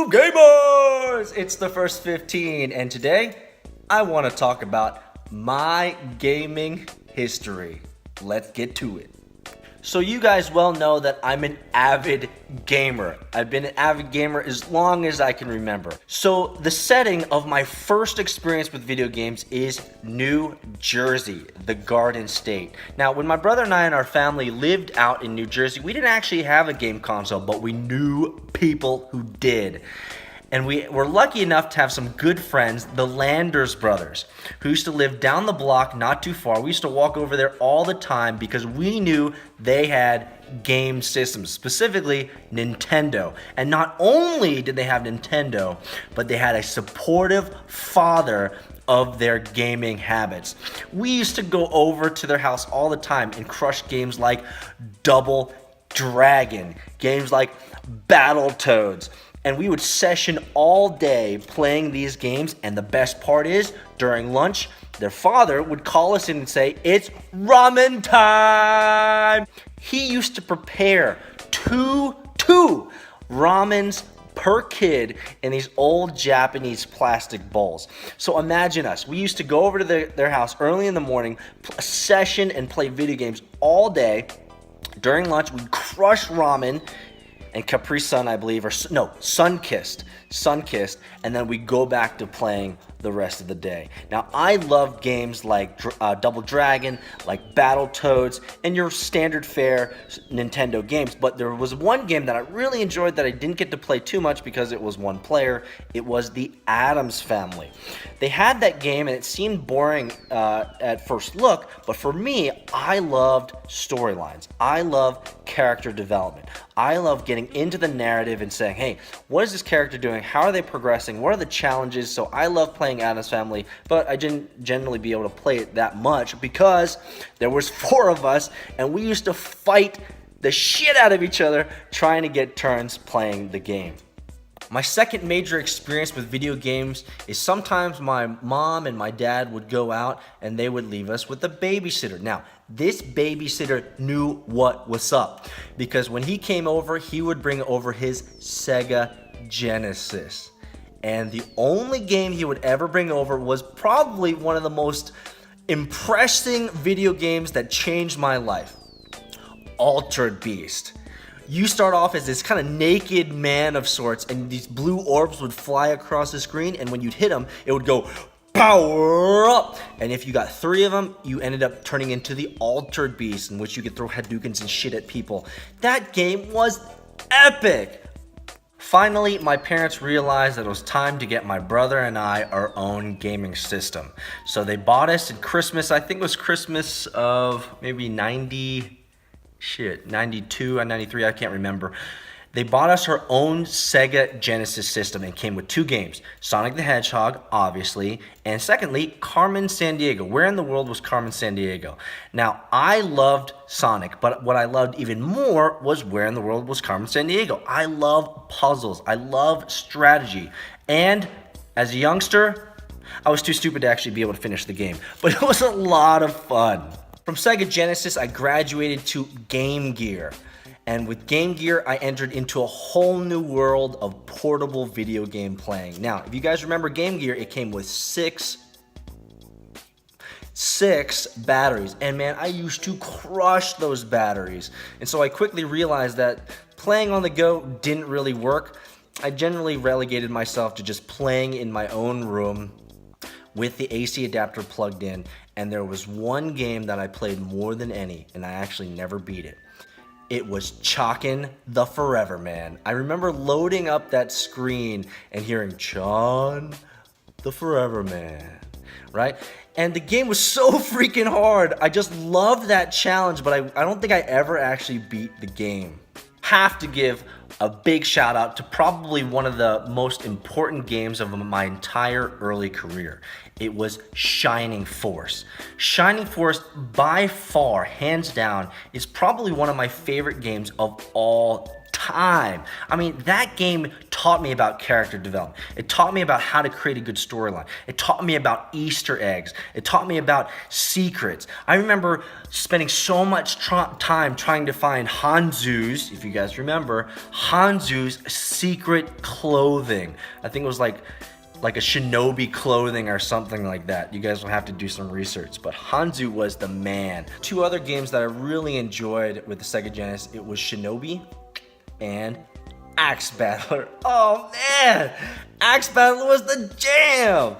Hello gamers! It's the first 15 and today I want to talk about my gaming history. Let's get to it. So you guys well know that I'm an avid gamer. I've been an avid gamer as long as I can remember. So the setting of my first experience with video games is New Jersey, the Garden State. Now, when my brother and I and our family lived out in New Jersey, we didn't actually have a game console, but we knew people who did. And we were lucky enough to have some good friends, the Landers brothers, who used to live down the block not too far. We used to walk over there all the time because we knew they had game systems, specifically Nintendo. And not only did they have Nintendo, but they had a supportive father of their gaming habits. We used to go over to their house all the time and crush games like Double Dragon, games like Battletoads. And we would session all day playing these games. And the best part is, during lunch, their father would call us in and say, "It's ramen time." He used to prepare two ramens per kid in these old Japanese plastic bowls. So imagine us. We used to go over to their house early in the morning, session and play video games all day. During lunch, we'd crush ramen and Capri Sun, I believe, or no, Sunkist, and then we go back to playing the rest of the day. Now, I love games like Double Dragon, like Battletoads, and your standard fare Nintendo games, but there was one game that I really enjoyed that I didn't get to play too much because it was one player. It was the Addams Family. They had that game, and it seemed boring at first look, but for me, I loved storylines. I love character development. I love getting into the narrative and saying, hey, what is this character doing? How are they progressing? What are the challenges? So I love playing Addams Family, but I didn't generally be able to play it that much because there was 4 of us and we used to fight the shit out of each other trying to get turns playing the game. My second major experience with video games is sometimes my mom and my dad would go out and they would leave us with a babysitter. Now, this babysitter knew what was up because when he came over, he would bring over his Sega Genesis. And the only game he would ever bring over was probably one of the most impressing video games that changed my life. Altered Beast. You start off as this kind of naked man of sorts, and these blue orbs would fly across the screen, and when you'd hit them, it would go power up. And if you got 3 of them, you ended up turning into the Altered Beast, in which you could throw Hadoukens and shit at people. That game was epic. Finally, my parents realized that it was time to get my brother and I our own gaming system. So they bought us in Christmas, I think it was Christmas of maybe 92 or 93, I can't remember. They bought us our own Sega Genesis system and came with 2 games. Sonic the Hedgehog, obviously, and secondly, Carmen Sandiego. Where in the world was Carmen Sandiego? Now, I loved Sonic, but what I loved even more was where in the world was Carmen Sandiego. I love puzzles. I love strategy. And as a youngster, I was too stupid to actually be able to finish the game. But it was a lot of fun. From Sega Genesis, I graduated to Game Gear. And with Game Gear, I entered into a whole new world of portable video game playing. Now, if you guys remember Game Gear, it came with six batteries. And man, I used to crush those batteries. And so I quickly realized that playing on the go didn't really work. I generally relegated myself to just playing in my own room with the AC adapter plugged in. And there was one game that I played more than any, and I actually never beat it. It was Chakan the Forever Man. I remember loading up that screen and hearing Chan the Forever Man, right? And the game was so freaking hard. I just loved that challenge, but I don't think I ever actually beat the game. Have to give a big shout out to probably one of the most important games of my entire early career. It was Shining Force. Shining Force, by far, hands down, is probably one of my favorite games of all time. time. I mean, that game taught me about character development. It taught me about how to create a good storyline. It taught me about Easter eggs. It taught me about secrets. I remember spending so much time trying to find Hanzu's, if you guys remember, Hanzu's secret clothing. I think it was like a shinobi clothing or something like that. You guys will have to do some research, but Hanzu was the man. Two other games that I really enjoyed with the Sega Genesis, it was Shinobi and Axe Battler. Oh man, Axe Battler was the jam.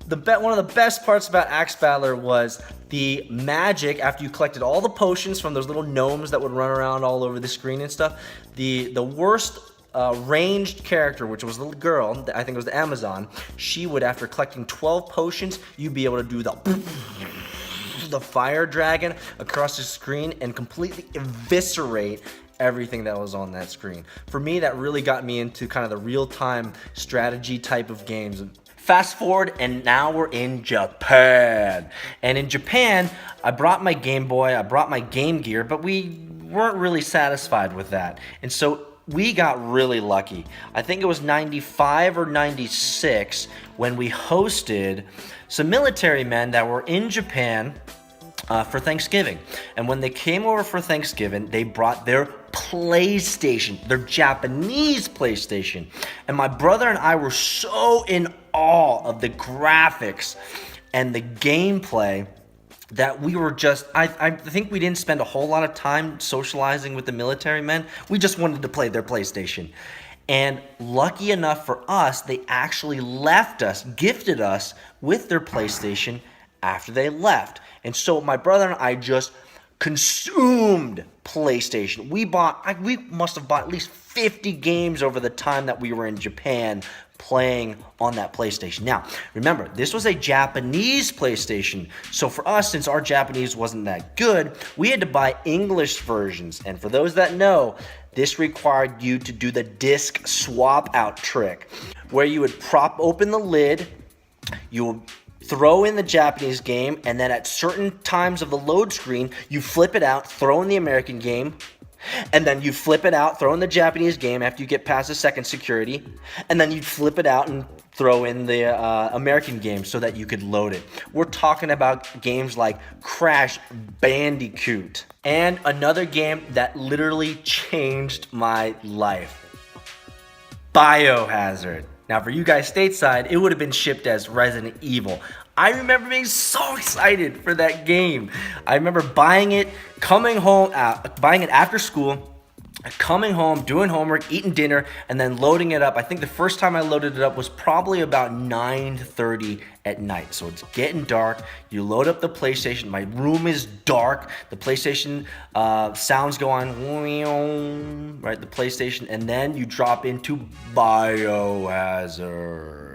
One of the best parts about Axe Battler was the magic after you collected all the potions from those little gnomes that would run around all over the screen and stuff. The worst ranged character, which was the girl, I think it was the Amazon, she would, after collecting 12 potions, you'd be able to do the fire dragon across the screen and completely eviscerate everything that was on that screen. For me, that really got me into kind of the real-time strategy type of games. Fast forward, and now we're in Japan. And in Japan, I brought my Game Boy, I brought my Game Gear, but we weren't really satisfied with that. And so we got really lucky. I think it was 95 or 96 when we hosted some military men that were in Japan for Thanksgiving. And when they came over for Thanksgiving, they brought their PlayStation, their Japanese PlayStation. And my brother and I were so in awe of the graphics and the gameplay that we were just, I think we didn't spend a whole lot of time socializing with the military men. We just wanted to play their PlayStation. And lucky enough for us, they actually left us, gifted us with their PlayStation after they left. And so my brother and I just consumed PlayStation. We must have bought at least 50 games over the time that we were in Japan playing on that PlayStation. Now, remember, this was a Japanese PlayStation. So for us, since our Japanese wasn't that good, we had to buy English versions. And for those that know, this required you to do the disc swap out trick, where you would prop open the lid, you would throw in the Japanese game, and then at certain times of the load screen, you flip it out, throw in the American game, and then you flip it out, throw in the Japanese game after you get past the second security, and then you flip it out and throw in the American game so that you could load it. We're talking about games like Crash Bandicoot, and another game that literally changed my life, Biohazard. Now, for you guys stateside, it would have been shipped as Resident Evil. I remember being so excited for that game. I remember buying it, coming home, buying it after school, coming home, doing homework, eating dinner, and then loading it up. I think the first time I loaded it up was probably about 9:30 at night. So it's getting dark. You load up the PlayStation. My room is dark. The PlayStation sounds go on, right? The PlayStation, and then you drop into Biohazard.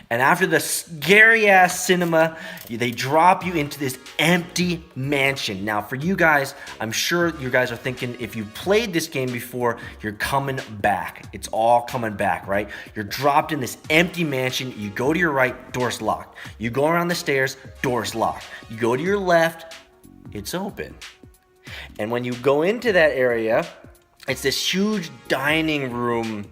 And after the scary ass cinema, they drop you into this empty mansion. Now, for you guys, I'm sure you guys are thinking, if you played this game before, you're coming back. It's all coming back, right? You're dropped in this empty mansion. You go to your right, door's locked. You go around the stairs, door's locked. You go to your left, it's open. And when you go into that area, it's this huge dining room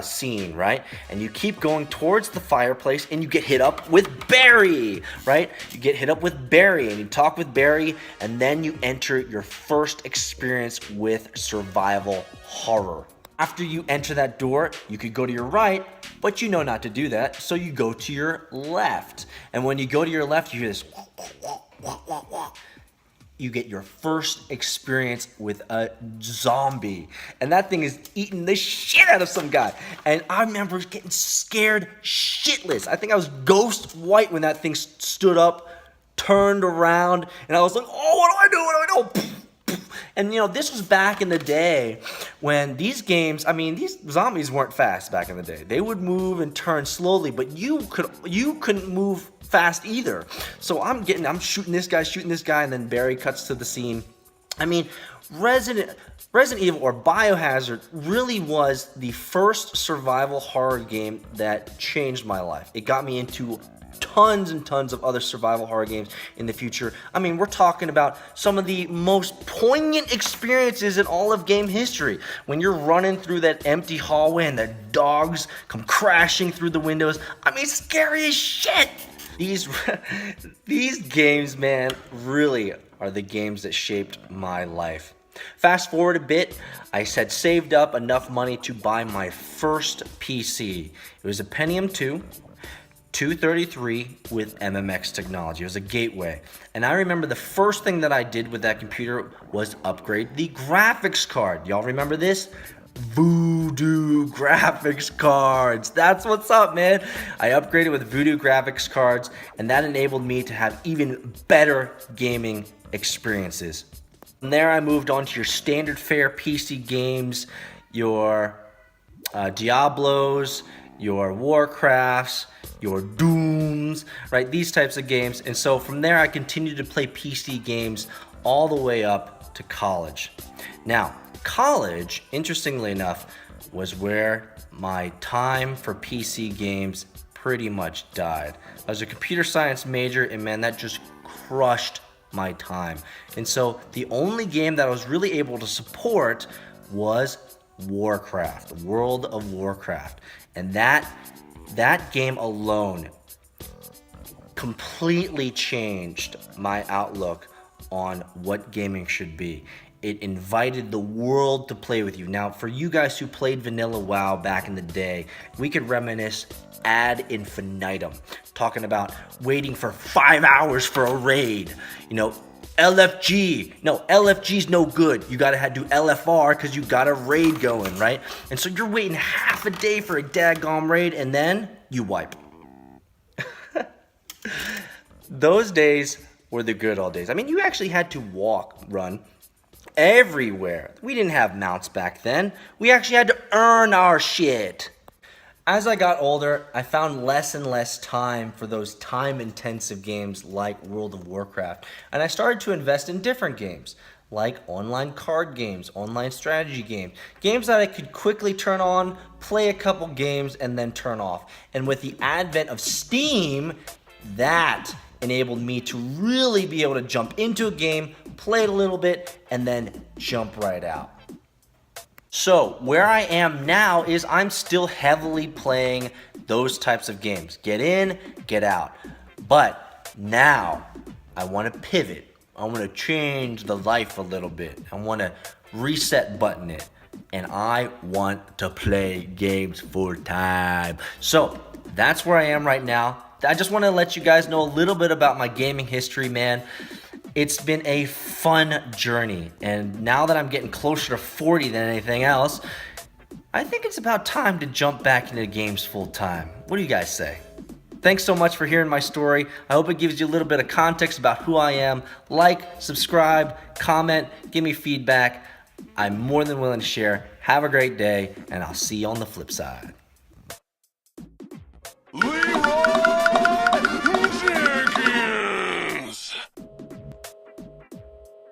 scene, right? And you keep going towards the fireplace and you get hit up with Barry, right? You get hit up with Barry and you talk with Barry, and then you enter your first experience with survival horror. After you enter that door, you could go to your right, but you know not to do that, so you go to your left. And when you go to your left, you hear this you get your first experience with a zombie. And that thing is eating the shit out of some guy. And I remember getting scared shitless. I think I was ghost white when that thing stood up, turned around, and I was like, oh, what do I do? What do I do? And, you know, this was back in the day when these games, I mean, these zombies weren't fast back in the day. They would move and turn slowly, but you couldn't move fast either. So I'm shooting this guy, and then Barry cuts to the scene. I mean, Resident Evil or Biohazard really was the first survival horror game that changed my life. It got me into tons and tons of other survival horror games in the future. I mean, we're talking about some of the most poignant experiences in all of game history. When you're running through that empty hallway and the dogs come crashing through the windows. I mean, scary as shit. These games, man, really are the games that shaped my life. Fast forward a bit, I had saved up enough money to buy my first PC. It was a Pentium 2, 233 with MMX technology. It was a gateway. And I remember the first thing that I did with that computer was upgrade the graphics card. Y'all remember this? Voodoo graphics cards. That's what's up, man. I upgraded with Voodoo graphics cards, and that enabled me to have even better gaming experiences. From there, I moved on to your standard fare PC games, your Diablos, your Warcrafts, your Dooms, right? These types of games. And so from there, I continued to play PC games all the way up to college. Now, college, interestingly enough, was where my time for PC games pretty much died. I was a computer science major, and man, that just crushed my time. And so the only game that I was really able to support was Warcraft, World of Warcraft. And that game alone completely changed my outlook on what gaming should be. It invited the world to play with you. Now, for you guys who played Vanilla WoW back in the day, we could reminisce ad infinitum, talking about waiting for 5 hours for a raid. You know, LFG. No, LFG's no good. You gotta do LFR because you got a raid going, right? And so you're waiting half a day for a daggone raid, and then you wipe. Those days were the good old days. I mean, you actually had to run everywhere. We didn't have mounts back then. We actually had to earn our shit. As I got older, I found less and less time for those time-intensive games like World of Warcraft, and I started to invest in different games, like online card games, online strategy games, games that I could quickly turn on, play a couple games, and then turn off. And with the advent of Steam, that enabled me to really be able to jump into a game, play it a little bit, and then jump right out. So where I am now is I'm still heavily playing those types of games. Get in, get out. But now I want to pivot. I want to change the life a little bit. I want to reset button it. And I want to play games full time. So that's where I am right now. I just want to let you guys know a little bit about my gaming history, man. It's been a fun journey, and now that I'm getting closer to 40 than anything else, I think it's about time to jump back into games full time. What do you guys say? Thanks so much for hearing my story. I hope it gives you a little bit of context about who I am. Like, subscribe, comment, give me feedback. I'm more than willing to share. Have a great day, and I'll see you on the flip side. Leroy!